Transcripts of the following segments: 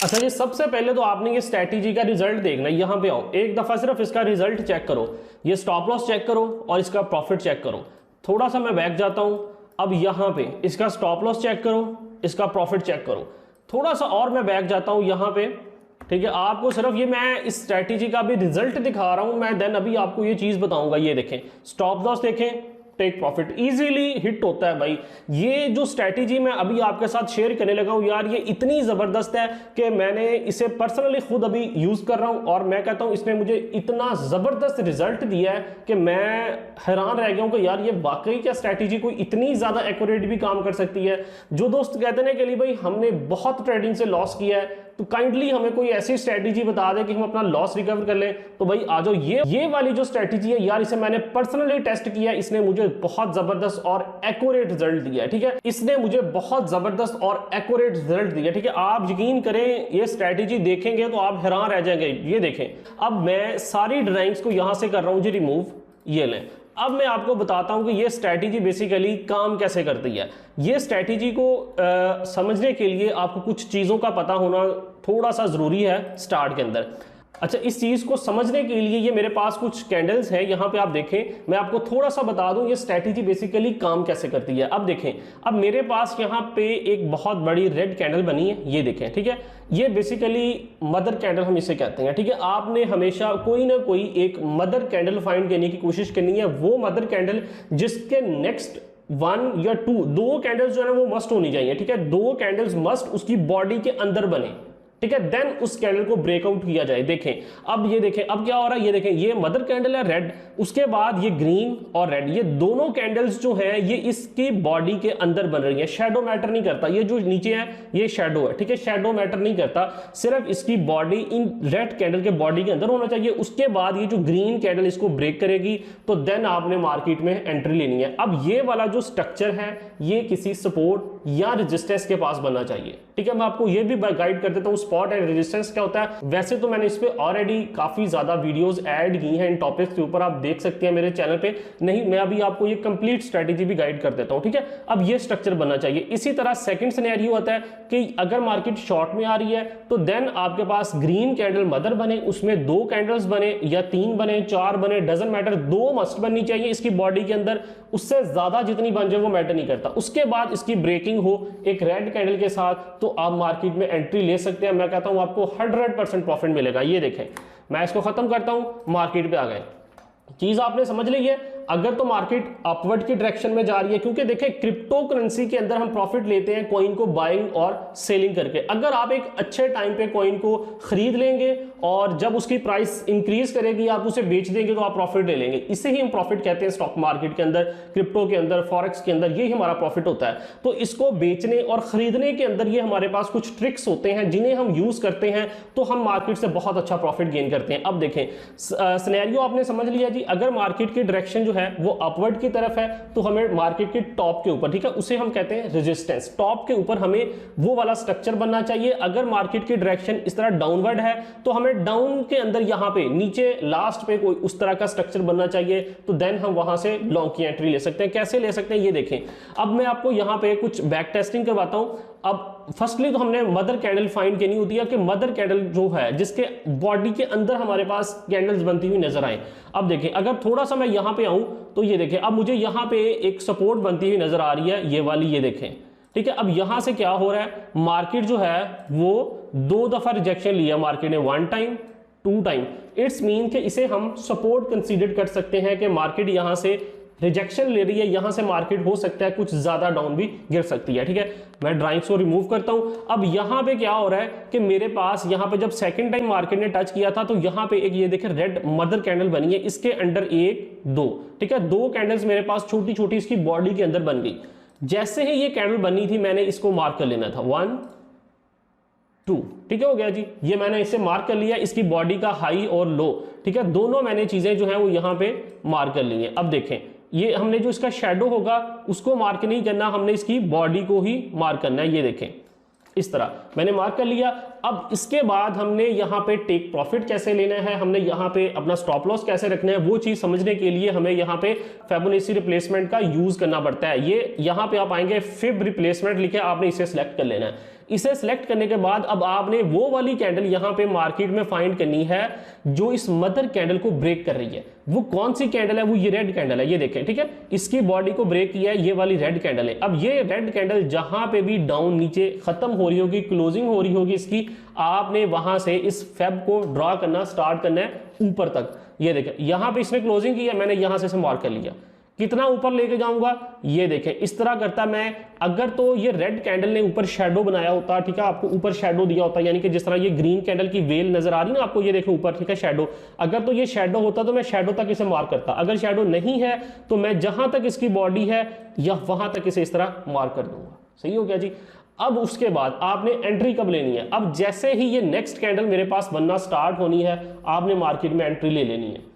अच्छा जी, सबसे पहले तो आपने ये स्ट्रैटेजी का रिजल्ट देखना है। यहाँ पे आओ, एक दफा सिर्फ इसका रिजल्ट चेक करो, ये स्टॉप लॉस चेक करो और इसका प्रॉफिट चेक करो। थोड़ा सा मैं बैक जाता हूं, अब यहाँ पे इसका स्टॉप लॉस चेक करो, इसका प्रॉफिट चेक करो। थोड़ा सा और मैं बैक जाता हूं यहाँ पे, ठीक है। आपको सिर्फ ये मैं इस स्ट्रैटेजी का भी रिजल्ट दिखा रहा हूं मैं, देन अभी आपको ये चीज बताऊंगा। ये देखें, स्टॉप लॉस देखें, टेक प्रॉफिट इजीली हिट होता है भाई। ये जो स्ट्रैटेजी मैं अभी आपके साथ शेयर करने लगा हूं यार, ये इतनी जबरदस्त है कि मैंने इसे पर्सनली खुद अभी यूज कर रहा हूं और मैं कहता हूं इसने मुझे इतना जबरदस्त रिजल्ट दिया है कि मैं हैरान रह गया हूं कि यार ये वाकई क्या स्ट्रैटेजी कोई इतनी ज्यादा एक्यूरेट भी काम कर सकती है। जो दोस्त कहते हैं कि लिए भाई हमने बहुत ट्रेडिंग से लॉस किया है, तो काइंडली हमें कोई ऐसी स्ट्रैटेजी बता दे कि हम अपना लॉस रिकवर कर लें। तो भाई आ जाओ, ये वाली जो स्ट्रैटेजी है यार, इसे मैंने पर्सनली टेस्ट किया, इसने मुझे बहुत जबरदस्त और एक्यूरेट रिजल्ट दिया है, ठीक है। इसने मुझे बहुत जबरदस्त और एक्यूरेट रिजल्ट दिया, ठीक है। आप यकीन करें, ये स्ट्रैटेजी देखेंगे तो आप हैरान रह जाएंगे। ये देखें, अब मैं सारी ड्राइंग्स को यहां से कर रहा हूं जी रिमूव, ये लें। अब मैं आपको बताता हूं कि ये स्ट्रैटेजी बेसिकली काम कैसे करती है। ये स्ट्रैटेजी को समझने के लिए आपको कुछ चीज़ों का पता होना थोड़ा सा ज़रूरी है स्टार्ट के अंदर। अच्छा, इस चीज़ को समझने के लिए ये मेरे पास कुछ कैंडल्स हैं, यहाँ पे आप देखें, मैं आपको थोड़ा सा बता दूं ये स्ट्रैटेजी बेसिकली काम कैसे करती है। अब देखें, अब मेरे पास यहाँ पे एक बहुत बड़ी रेड कैंडल बनी है, ये देखें, ठीक है। ये बेसिकली मदर कैंडल हम इसे कहते हैं, ठीक है। आपने हमेशा कोई ना कोई एक मदर कैंडल फाइंड करने की कोशिश करनी है, वो मदर कैंडल जिसके नेक्स्ट 1 या 2 कैंडल्स जो है वो मस्ट होनी चाहिए, ठीक है। 2 कैंडल्स मस्ट उसकी बॉडी के अंदर बने, ठीक है, देन उस कैंडल को ब्रेकआउट किया जाए। देखें, अब ये देखें, अब क्या हो रहा है, ये देखें, ये मदर कैंडल है रेड, उसके बाद ये ग्रीन और रेड, ये दोनों कैंडल्स जो हैं ये इसकी बॉडी के अंदर बन रही है। शैडो मैटर नहीं करता, ये जो नीचे है ये शैडो है, ठीक है, शैडो मैटर नहीं करता, सिर्फ इसकी बॉडी इन रेड कैंडल के बॉडी के अंदर होना चाहिए। उसके बाद ये जो ग्रीन कैंडल इसको ब्रेक करेगी, तो देन आपने मार्केट में एंट्री लेनी है। अब ये वाला जो स्ट्रक्चर है ये किसी सपोर्ट या रेजिस्टेंस के पास बनना चाहिए, ठीक है। मैं आपको ये भी गाइड कर देता हूं स्पॉट एंड रेजिस्टेंस क्या होता है। वैसे तो मैंने इस पे ऑलरेडी काफी ज्यादा वीडियोस ऐड की हैं इन टॉपिक्स के ऊपर, आप देख सकते हैं मेरे चैनल पे। नहीं, मैं अभी आपको ये कंप्लीट स्ट्रेटेजी भी गाइड कर देता हूं, ठीक है। अब ये स्ट्रक्चर बनना चाहिए। इसी तरह सेकंड सिनेरियो होता है कि अगर मार्केट शॉर्ट में आ रही है तो देन आपके पास ग्रीन कैंडल मदर बने, उसमें 2 कैंडल्स बने या 3 बने, 4 बने, डजंट मैटर, 2 मस्ट बननी चाहिए इसकी बॉडी के अंदर। उससे ज्यादा जितनी बन जाए वो मैटर नहीं करता। उसके बाद इसकी ब्रेकिंग हो एक रेड कैंडल के साथ, तो आप मार्केट में एंट्री ले सकते हैं। मैं कहता हूं आपको 100% प्रॉफिट मिलेगा। ये देखें, मैं इसको खत्म करता हूं, मार्केट पे आ गए। चीज आपने समझ ली है। अगर तो मार्केट अपवर्ड की डायरेक्शन में जा रही है, क्योंकि देखिए क्रिप्टो करेंसी के अंदर हम प्रॉफिट लेते हैं कॉइन को बाइंग और सेलिंग करके। अगर आप एक अच्छे टाइम पे कॉइन को खरीद लेंगे और जब उसकी प्राइस इंक्रीज करेगी आप उसे बेच देंगे तो आप प्रॉफिट ले लेंगे। इसे ही हम प्रॉफिट कहते हैं स्टॉक मार्केट के अंदर, क्रिप्टो के अंदर, फॉरेक्स के अंदर, यही हमारा प्रॉफिट होता है। तो इसको बेचने और खरीदने के अंदर ये हमारे पास कुछ ट्रिक्स होते हैं जिन्हें हम यूज करते हैं, तो हम मार्केट से बहुत अच्छा प्रॉफिट गेन करते हैं। अब देखें, सिनेरियो आपने समझ लिया जी। अगर मार्केट की डायरेक्शन जो है वो अपवर्ड की तरफ है तो हमें मार्केट के टॉप के ऊपर, ठीक है, उसे हम कहते हैं रेजिस्टेंस, टॉप के ऊपर हमें वो वाला स्ट्रक्चर बनना चाहिए। अगर मार्केट की डायरेक्शन इस तरह डाउनवर्ड है तो हमें डाउन के अंदर यहां पे नीचे लास्ट पे कोई उस तरह का स्ट्रक्चर बनना चाहिए, तो देन हम वहां से लॉन्ग की एंट्री ले सकते हैं। कैसे ले सकते हैं ये देखें। अब मैं आपको यहां पे कुछ बैक टेस्टिंग करवाता हूं। अब फर्स्टली तो हमने मदर कैंडल फाइंड करनी होती है कि मदर कैंडल जो है जिसके बॉडी के अंदर हमारे पास कैंडल्स बनती हुई नजर आए। अब देखें, अगर थोड़ा सा मैं यहां पे आऊं तो ये देखें, अब मुझे यहां पे एक सपोर्ट बनती हुई नजर आ रही है, ये वाली, ये देखें, ठीक है। अब यहां से क्या हो रहा है, मार्केट जो है वो 2 दफा रिजेक्शन लिया मार्केट ने, 1 टाइम 2 टाइम। इट्स मीन कि इसे हम सपोर्ट कंसीडर कर सकते हैं कि मार्केट यहां से रिजेक्शन ले रही है, यहां से मार्केट हो सकता है कुछ ज्यादा डाउन भी गिर सकती है, ठीक है। मैं ड्राइंग्स को रिमूव करता हूं। अब यहां पे क्या हो रहा है कि मेरे पास यहां पे जब सेकंड टाइम मार्केट ने टच किया था तो यहां पे एक ये देखें रेड मदर कैंडल बनी है, इसके अंडर 1 2, ठीक है, 2 कैंडल्स मेरे पास छोटी छोटी इसकी बॉडी के अंदर बन गई। जैसे ही ये कैंडल बनी थी मैंने इसको मार्क कर लेना था, 1 2, ठीक है, हो गया जी। ये मैंने इसे मार्क कर लिया, इसकी बॉडी का हाई और लो, ठीक है, दोनों मैंने चीजें जो है वो यहां पे मार्क कर ली है। अब देखें, ये हमने जो इसका शैडो होगा उसको मार्क नहीं करना, हमने इसकी बॉडी को ही मार्क करना है। ये देखें, इस तरह मैंने मार्क कर लिया। अब इसके बाद हमने यहाँ पे टेक प्रॉफिट कैसे लेना है, हमने यहाँ पे अपना स्टॉप लॉस कैसे रखना है, वो चीज समझने के लिए हमें यहाँ पे फिबोनाची रिप्लेसमेंट का यूज करना पड़ता है। ये यहाँ पे आप आएंगे फिब रिप्लेसमेंट लिखे, आपने इसे सिलेक्ट कर लेना है। इसे सिलेक्ट करने के बाद अब आपने वो वाली कैंडल यहां पे मार्केट में फाइंड करनी है जो इस मदर कैंडल को ब्रेक कर रही है। वो कौन सी कैंडल है, वो ये रेड कैंडल है, ये देखें, ठीक है, इसकी बॉडी को ब्रेक किया है, ये वाली रेड कैंडल है। अब ये रेड कैंडल जहां पे भी डाउन नीचे खत्म हो रही होगी, क्लोजिंग हो रही होगी इसकी, आपने वहां से इस फेब को ड्रॉ करना स्टार्ट करना है ऊपर तक। ये देखें यहां पे इसने क्लोजिंग की है, मैंने यहां से मार्क कर लिया, कितना ऊपर लेके जाऊंगा, ये देखें इस तरह करता मैं। अगर तो ये रेड कैंडल ने ऊपर शैडो बनाया होता, ठीक है, आपको ऊपर शैडो दिया होता, यानी कि जिस तरह ये ग्रीन कैंडल की वेल नजर आ रही ना आपको, ये देखें ऊपर, ठीक है, शैडो, अगर तो ये शैडो होता तो मैं शैडो तक इसे मार्क करता। अगर शैडो नहीं है तो मैं जहां तक इसकी बॉडी है या वहां तक इसे इस तरह मार्क कर दूंगा। सही हो गया जी। अब उसके बाद आपने एंट्री कब लेनी है, अब जैसे ही ये नेक्स्ट कैंडल मेरे पास बनना स्टार्ट होनी है, आपने मार्केट में एंट्री ले लेनी है।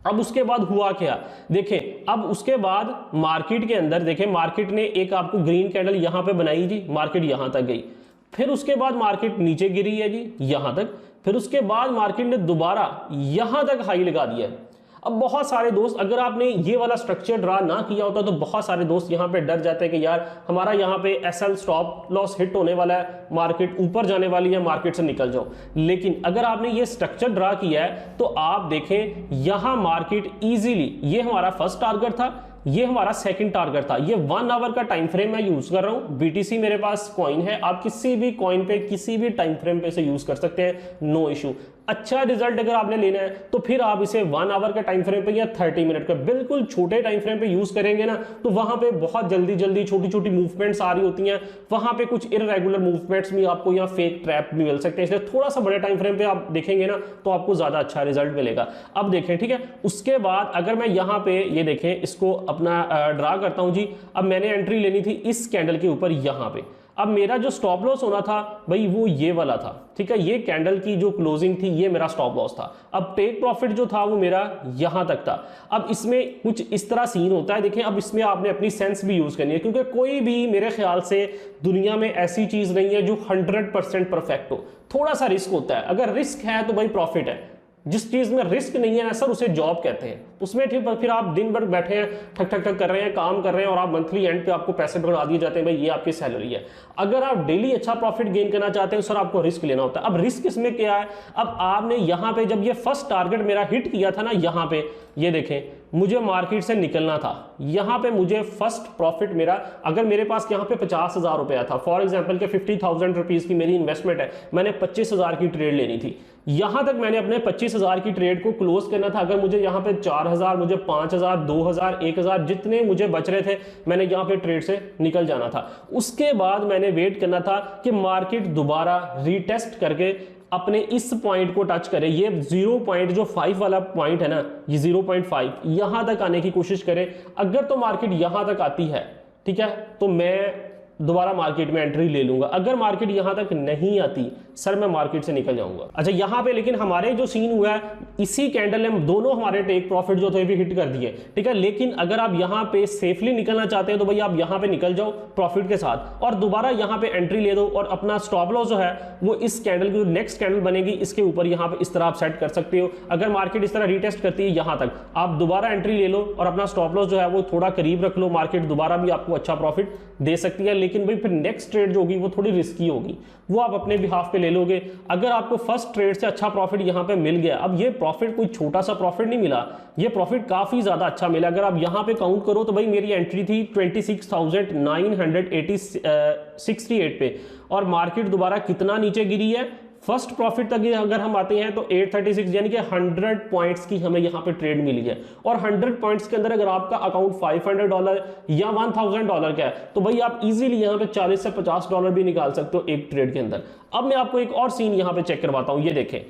अब उसके बाद हुआ क्या, देखें, अब उसके बाद मार्केट के अंदर देखें, मार्केट ने एक आपको ग्रीन कैंडल यहां पे बनाई जी, मार्केट यहां तक गई, फिर उसके बाद मार्केट नीचे गिरी है जी यहां तक, फिर उसके बाद मार्केट ने दोबारा यहां तक हाई लगा दिया है। अब बहुत सारे दोस्त, अगर आपने ये वाला स्ट्रक्चर ड्रा ना किया होता तो बहुत सारे दोस्त यहाँ पे डर जाते हैं कि यार हमारा यहाँ पे एसएल स्टॉप लॉस हिट होने वाला है, मार्केट ऊपर जाने वाली है, मार्केट से निकल जाओ। लेकिन अगर आपने ये स्ट्रक्चर ड्रा किया है तो आप देखें यहाँ मार्केट इजीली, ये हमारा फर्स्ट टारगेट था, ये हमारा सेकंड टारगेट था, ये 1 आवर का टाइम फ्रेम मैं यूज कर रहा हूं। बीटीसी मेरे पास कॉइन है, आप किसी भी कॉइन पे किसी भी टाइम फ्रेम पे इसे यूज कर सकते हैं, नो इशू। अच्छा रिजल्ट अगर आपने लेना है तो फिर आप इसे 1 आवर का टाइम फ्रेम पे या 30 मिनट का बिल्कुल छोटे टाइम फ्रेम पे यूज करेंगे ना, तो वहां पे बहुत जल्दी जल्दी छोटी छोटी मूवमेंट्स आ रही होती हैं, वहां पे कुछ इररेगुलर मूवमेंट्स भी आपको या फेक ट्रैप भी मिल सकते हैं। इसलिए थोड़ा सा बड़े टाइम फ्रेम पे आप देखेंगे ना तो आपको ज्यादा अच्छा रिजल्ट मिलेगा। अब देखें, ठीक है, उसके बाद अगर मैं यहाँ पे ये देखें इसको अपना ड्रा करता हूं जी, अब मैंने एंट्री लेनी थी इस कैंडल के ऊपर यहाँ पे। अब मेरा जो स्टॉप लॉस होना था भाई वो ये वाला था, ठीक है, ये कैंडल की जो क्लोजिंग थी ये मेरा स्टॉप लॉस था। अब टेक प्रॉफिट जो था वो मेरा यहां तक था। अब इसमें कुछ इस तरह सीन होता है, देखें, अब इसमें आपने अपनी सेंस भी यूज करनी है, क्योंकि कोई भी मेरे ख्याल से दुनिया में ऐसी चीज नहीं है जो 100% परफेक्ट हो। थोड़ा सा रिस्क होता है, अगर रिस्क है तो भाई प्रॉफिट है। जिस चीज में रिस्क नहीं है ना सर, उसे जॉब कहते हैं। उसमें ठीक, फिर आप दिन भर बैठे हैं, ठक ठक ठक कर रहे हैं, काम कर रहे हैं, और आप मंथली एंड पे आपको पैसे बढ़ा दिए जाते हैं, भाई ये आपकी सैलरी है। अगर आप डेली अच्छा प्रॉफिट गेन करना चाहते हैं सर, आपको रिस्क लेना होता है। अब रिस्क इसमें क्या है, अब आपने यहां पे जब ये फर्स्ट टारगेट मेरा हिट किया था ना, यहां पे ये देखें, मुझे मार्केट से निकलना था, यहां पे मुझे फर्स्ट प्रॉफिट मेरा, अगर मेरे पास यहां पे 50,000 रुपया था, फॉर एग्जांपल के 50,000 रुपीज की मेरी इन्वेस्टमेंट है, मैंने 25,000 की ट्रेड लेनी थी, यहां तक मैंने अपने 25,000 की ट्रेड को क्लोज करना था। अगर मुझे यहां पे 4,000, मुझे 5,000, 2,000, 1,000 जितने मुझे बच रहे थे, मैंने यहां पे ट्रेड से निकल जाना था। उसके बाद मैंने वेट करना था कि मार्केट दोबारा रीटेस्ट करके अपने इस पॉइंट को टच करे, ये 0.5 वाला पॉइंट है ना, ये 0.5 यहां तक आने की कोशिश करे। अगर तो मार्केट यहां तक आती है, ठीक है, तो मैं दोबारा मार्केट में एंट्री ले लूंगा। अगर मार्केट यहां तक नहीं आती सर, मैं मार्केट से निकल जाऊंगा। अच्छा, यहां पे लेकिन हमारे जो सीन हुआ है, इसी कैंडल ने दोनों हमारे टेक प्रॉफिट जो थे भी हिट कर दिए, ठीक है। लेकिन अगर आप यहां पे सेफली निकलना चाहते हैं तो भाई आप यहां पे निकल जाओ प्रॉफिट के साथ, और दोबारा यहां पे एंट्री ले दो, और अपना स्टॉप लॉस जो है वो इस कैंडल की जो नेक्स्ट कैंडल बनेगी इसके ऊपर यहां पे इस तरह आप सेट कर सकते हो। अगर मार्केट इस तरह रीटेस्ट करती है यहां तक, आप दोबारा एंट्री ले लो और अपना स्टॉप लॉस जो है वो थोड़ा करीब रख लो, मार्केट दोबारा भी आपको अच्छा प्रॉफिट दे सकती है। लेकिन भाई फिर नेक्स्ट ट्रेड जो होगी वो थोड़ी रिस्की होगी, वो आप अपने बिहाफ पे ले लोगे। अगर आपको फर्स्ट ट्रेड से अच्छा प्रॉफिट यहां पे मिल गया, अब ये प्रॉफिट कोई छोटा सा प्रॉफिट नहीं मिला, ये प्रॉफिट काफी ज्यादा अच्छा मिला। अगर आप यहां पे काउंट करो तो भाई मेरी एंट्री थी 26,968 पे, और मार्केट दोबारा कितना नीचे गिरी है, फर्स्ट प्रॉफिट तक अगर हम आते हैं तो 836, यानी कि 100 पॉइंट्स की हमें यहां पे ट्रेड मिली है। और 100 पॉइंट्स के अंदर अगर आपका अकाउंट $500 या $1,000 का है तो भाई आप इजीली यहां पे $40 से $50 भी निकाल सकते हो एक ट्रेड के अंदर। अब मैं आपको एक और सीन यहां पे चेक करवाता हूं, ये देखें,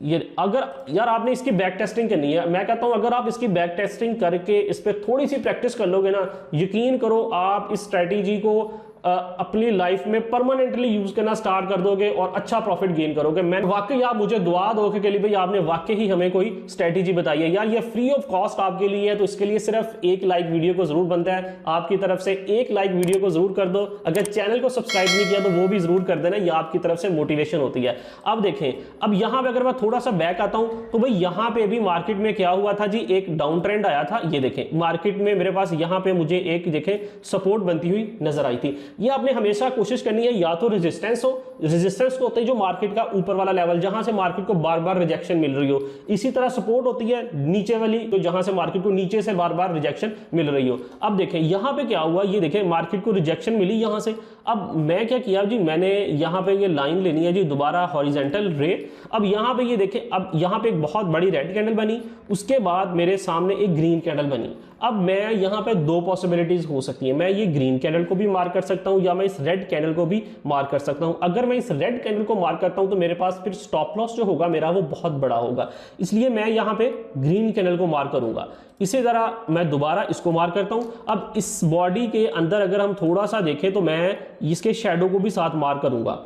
ये अगर यार आपने इसकी बैक टेस्टिंग करनी है, मैं कहता हूं अगर आप इसकी बैक टेस्टिंग करके इस पर थोड़ी सी प्रैक्टिस कर लोगे ना, यकीन करो आप इस स्ट्रैटेजी को अपनी लाइफ में परमानेंटली यूज करना स्टार्ट कर दोगे और अच्छा प्रॉफिट गेन करोगे। मैं वाकई आप मुझे दुआ दोगे के लिए भाई आपने वाकई ही हमें कोई स्ट्रेटेजी बताई है यार, ये फ्री ऑफ कॉस्ट आपके लिए है, तो इसके लिए सिर्फ एक लाइक वीडियो को जरूर बनता है आपकी तरफ से। एक लाइक वीडियो को जरूर कर दो, अगर चैनल को सब्सक्राइब नहीं किया तो वो भी जरूर कर देना, ये आपकी तरफ से मोटिवेशन होती है। अब देखें, अब यहां पे अगर मैं थोड़ा सा बैक आता हूं तो भाई यहां पे भी मार्केट में क्या हुआ था जी, एक डाउन ट्रेंड आया था। ये देखें मार्केट में मेरे पास यहां पे मुझे एक देखें सपोर्ट बनती हुई नजर आई थी। ये आपने हमेशा कोशिश करनी है या तो रेजिस्टेंस हो, रेजिस्टेंस होता है जो मार्केट का ऊपर वाला लेवल जहां से मार्केट को बार बार रिजेक्शन मिल रही हो, इसी तरह सपोर्ट होती है नीचे वाली, तो जहां से मार्केट को नीचे से बार बार रिजेक्शन मिल रही हो। अब देखें यहां पे क्या हुआ, ये देखें मार्केट को रिजेक्शन मिली यहां से। अब मैं क्या किया जी, मैंने यहां पे ये लाइन लेनी है जी दोबारा हॉरिजॉन्टल रे। अब यहां पे ये देखें, अब यहां पे एक बहुत बड़ी रेड कैंडल बनी, उसके बाद मेरे सामने एक ग्रीन कैंडल बनी। अब मैं यहां पे दो पॉसिबिलिटीज हो सकती है, मैं ये ग्रीन कैंडल को भी मार्क कर सकता हूं या मैं इस रेड कैंडल को भी मार्क कर सकता हूं। अगर मैं इस रेड कैंडल को मार्क करता हूं तो मेरे पास फिर स्टॉप लॉस जो होगा मेरा वो बहुत बड़ा होगा, इसलिए मैं यहां पे ग्रीन कैंडल को मार्क करूंगा। इसी तरह मैं दोबारा इसको मार्क करता हूं। अब इस बॉडी के अंदर अगर हम थोड़ा सा देखें तो मैं इसके शैडो को भी साथ मार्क करूंगा,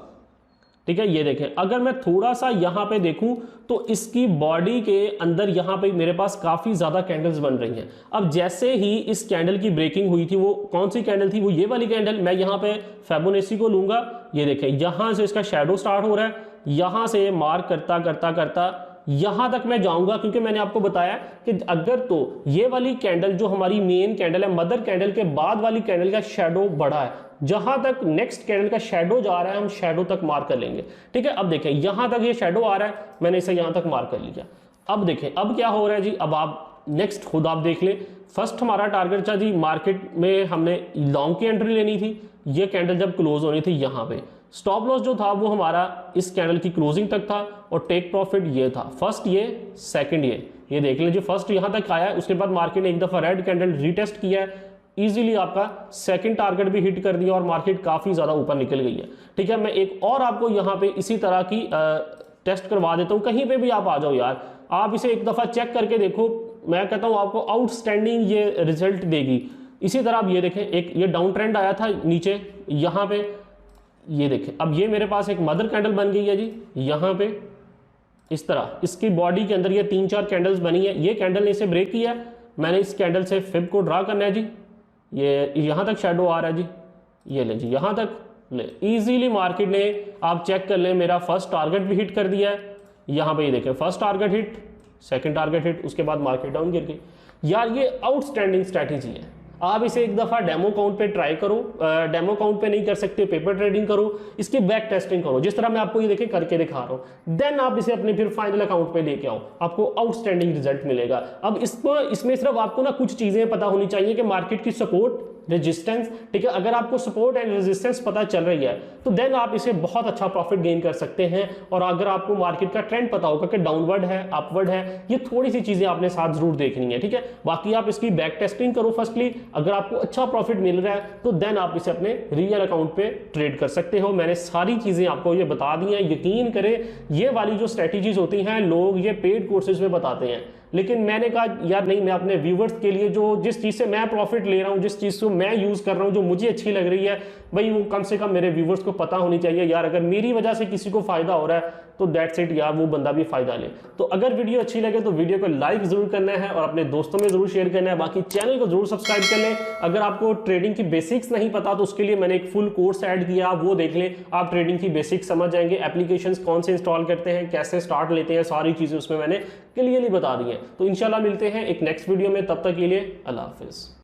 ठीक है। ये देखें अगर मैं थोड़ा सा यहां पे देखूं तो इसकी बॉडी के अंदर यहां पे मेरे पास काफी ज्यादा कैंडल्स बन रही हैं। अब जैसे ही इस कैंडल की ब्रेकिंग हुई थी, वो कौन सी कैंडल थी, वो ये वाली कैंडल, मैं यहां पे फिबोनाची को लूंगा। ये देखें यहां से इसका शैडो स्टार्ट हो रहा है, यहां से मार्क करता करता करता यहां तक मैं जाऊंगा, क्योंकि मैंने आपको बताया कि अगर तो ये वाली कैंडल जो हमारी मेन कैंडल है, मदर कैंडल के बाद वाली कैंडल का शैडो बड़ा है, जहां तक नेक्स्ट कैंडल का शैडो जा रहा है हम शैडो तक मार्क कर लेंगे, ठीक है। अब देखें यहां तक ये शैडो आ रहा है, मैंने इसे यहां तक मार्क कर लिया। अब देखें अब क्या हो रहा है जी, अब आप नेक्स्ट खुद आप देख लें। फर्स्ट हमारा टारगेट था जी, मार्केट में हमने लॉन्ग की एंट्री लेनी थी, ये कैंडल जब क्लोज होनी थी यहां पे। स्टॉप लॉस जो था वो हमारा इस कैंडल की क्लोजिंग तक था और टेक प्रॉफिट ये था, फर्स्ट ये सेकंड ये देख लीजिए। फर्स्ट यहां तक आया है, उसके बाद मार्केट ने एक दफा रेड कैंडल रीटेस्ट किया है, इजीली आपका सेकंड टारगेट भी हिट कर दिया और मार्केट काफी ज्यादा ऊपर निकल गई है, ठीक है। मैं एक और आपको यहां पे इसी तरह की टेस्ट करवा देता हूं, कहीं पे भी आप आ जाओ यार, आप इसे एक दफा चेक करके देखो, मैं कहता हूं आपको आउटस्टैंडिंग ये रिजल्ट देगी। इसी तरह आप ये देखें, एक ये डाउन ट्रेंड आया था नीचे यहां पे, ये देखें अब ये मेरे पास एक मदर कैंडल बन गई है जी यहां पे, इस तरह इसकी बॉडी के अंदर ये 3-4 कैंडल्स बनी है, ये कैंडल ने इसे ब्रेक किया, मैंने इस कैंडल से फिब को ड्रा करना है जी, ये यहां तक शैडो आ रहा है जी, ये ले जी यहां तक ले, इजीली मार्केट ने आप चेक कर लें मेरा फर्स्ट टारगेट भी हिट कर दिया है। यहां पे ये देखें first target hit, second target hit, उसके बाद मार्केट डाउन गिर गई। यार ये आउटस्टैंडिंग स्ट्रैटेजी है, आप इसे एक दफा डेमो काउंट पे ट्राई करो, डेमो काउंट पे नहीं कर सकते पेपर ट्रेडिंग करो, इसकी बैक टेस्टिंग करो, जिस तरह मैं आपको ये देखें करके दिखा रहा हूं, देन आप इसे अपने फिर फाइनल अकाउंट पे लेके आओ, आपको आउटस्टैंडिंग रिजल्ट मिलेगा। अब इसमें सिर्फ आपको ना कुछ चीजें पता होनी चाहिए कि मार्केट की सपोर्ट, रेजिस्टेंस, ठीक है। अगर आपको सपोर्ट एंड रेजिस्टेंस पता चल रही है तो देन आप इसे बहुत अच्छा प्रॉफिट गेन कर सकते हैं। और अगर आपको मार्केट का ट्रेंड पता होगा कि डाउनवर्ड है अपवर्ड है, ये थोड़ी सी चीजें आपने साथ जरूर देखनी है, ठीक है। बाकी आप इसकी बैक टेस्टिंग करो फर्स्टली, अगर आपको अच्छा प्रॉफिट मिल रहा है तो देन आप इसे अपने रियल अकाउंट पे ट्रेड कर सकते हो। मैंने सारी चीजें आपको ये बता दी हैं, यकीन करें ये वाली जो स्ट्रेटेजीज होती हैं लोग ये पेड कोर्सेज में बताते हैं, लेकिन मैंने कहा यार नहीं, मैं अपने व्यूवर्स के लिए जो जिस चीज से मैं प्रॉफिट ले रहा हूं, जिस चीज को मैं यूज कर रहा हूं, जो मुझे अच्छी लग रही है भाई, वो कम से कम मेरे व्यूवर्स को पता होनी चाहिए यार, अगर मेरी वजह से किसी को फायदा हो रहा है तो दैट्स इट यार, वो बंदा भी फायदा ले। तो अगर वीडियो अच्छी लगे तो वीडियो को लाइक जरूर करना है और अपने दोस्तों में जरूर शेयर करना है, बाकी चैनल को जरूर सब्सक्राइब कर लें। अगर आपको ट्रेडिंग की बेसिक्स नहीं पता तो उसके लिए मैंने एक फुल कोर्स ऐड किया, आप वो देख लें, आप ट्रेडिंग की बेसिक्स समझ जाएंगे, एप्लीकेशंस कौन से इंस्टॉल करते हैं, कैसे स्टार्ट लेते हैं, सारी चीजें उसमें मैंने क्लियरली बता दी हैं। तो इंशाल्लाह मिलते हैं एक नेक्स्ट वीडियो में, तब तक के लिए अल्लाह हाफिज।